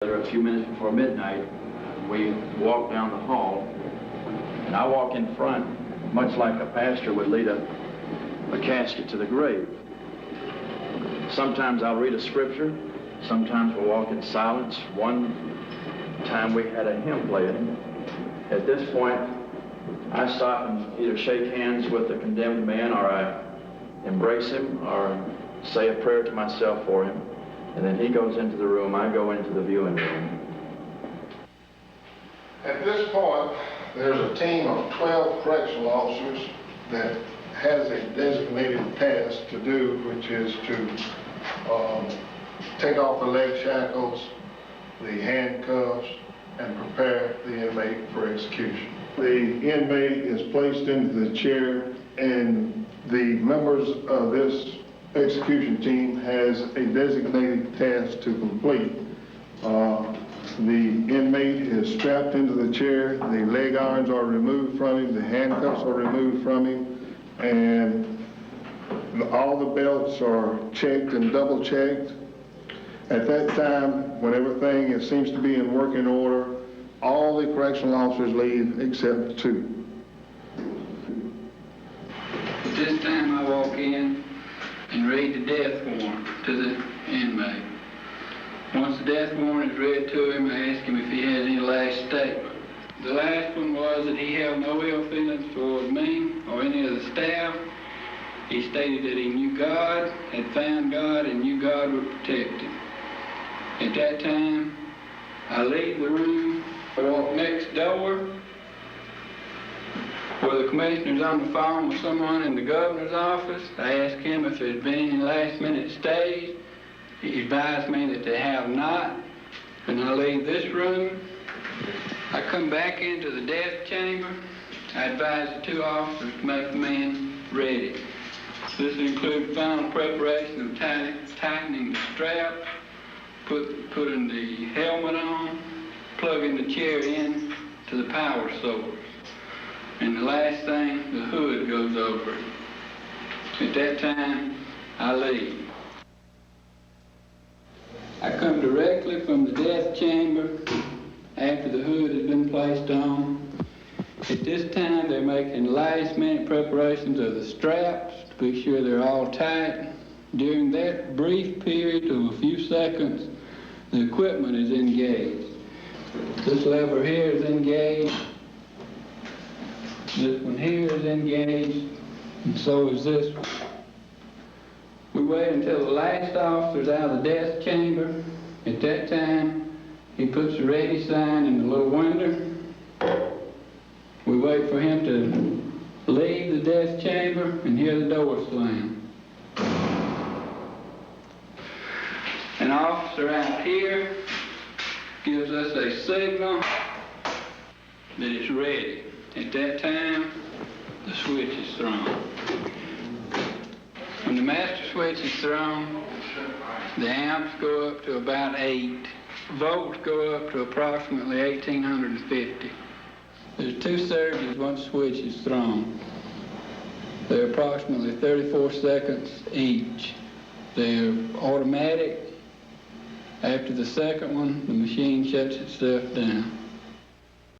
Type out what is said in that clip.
A few minutes before midnight, we walk down the hall, and I walk in front, much like a pastor would lead a casket to the grave. Sometimes I'll read a scripture, sometimes we'll walk in silence. One time we had a hymn playing. At this point, I stop and either shake hands with the condemned man, or I embrace him, or say a prayer to myself for him. And then he goes into the room, I go into the viewing room. At this point, there's a team of 12 correctional officers that has a designated task to do, which is to take off the leg shackles, the handcuffs, and prepare the inmate for execution. The inmate is placed into the chair, and the members of this execution team has a designated task to complete. The inmate is strapped into the chair, the leg irons are removed from him, the handcuffs are removed from him, and all the belts are checked and double checked. At that time, when everything seems to be in working order, all the correctional officers leave except two. At this time I walk in and read the death warrant to the inmate. Once the death warrant is read to him, I ask him if he has any last statement. The last one was that he held no ill feelings toward me or any of the staff. He stated that he knew God, had found God, and knew God would protect him. At that time, I leave the room, I walk next door, where the commissioner's on the phone with someone in the governor's office. I ask him if there's been any last-minute stays. He advised me that they have not. And I leave this room. I come back into the death chamber. I advise the two officers to make the man ready. This includes final preparation of tightening the straps, putting the helmet on, plugging the chair in to the power source. And the last thing, the hood goes over it. At that time, I leave. I come directly from the death chamber after the hood has been placed on. At this time, they're making last-minute preparations of the straps to be sure they're all tight. During that brief period of a few seconds, the equipment is engaged. This lever here is engaged. This one here is engaged, and so is this one. We wait until the last officer's out of the death chamber. At that time, he puts the ready sign in the little window. We wait for him to leave the death chamber and hear the door slam. An officer out here gives us a signal that it's ready. At that time, the switch is thrown. When the master switch is thrown, the amps go up to about 8. Volts go up to approximately 1850. There's two surges once the switch is thrown. They're approximately 34 seconds each. They're automatic. After the second one, the machine shuts itself down.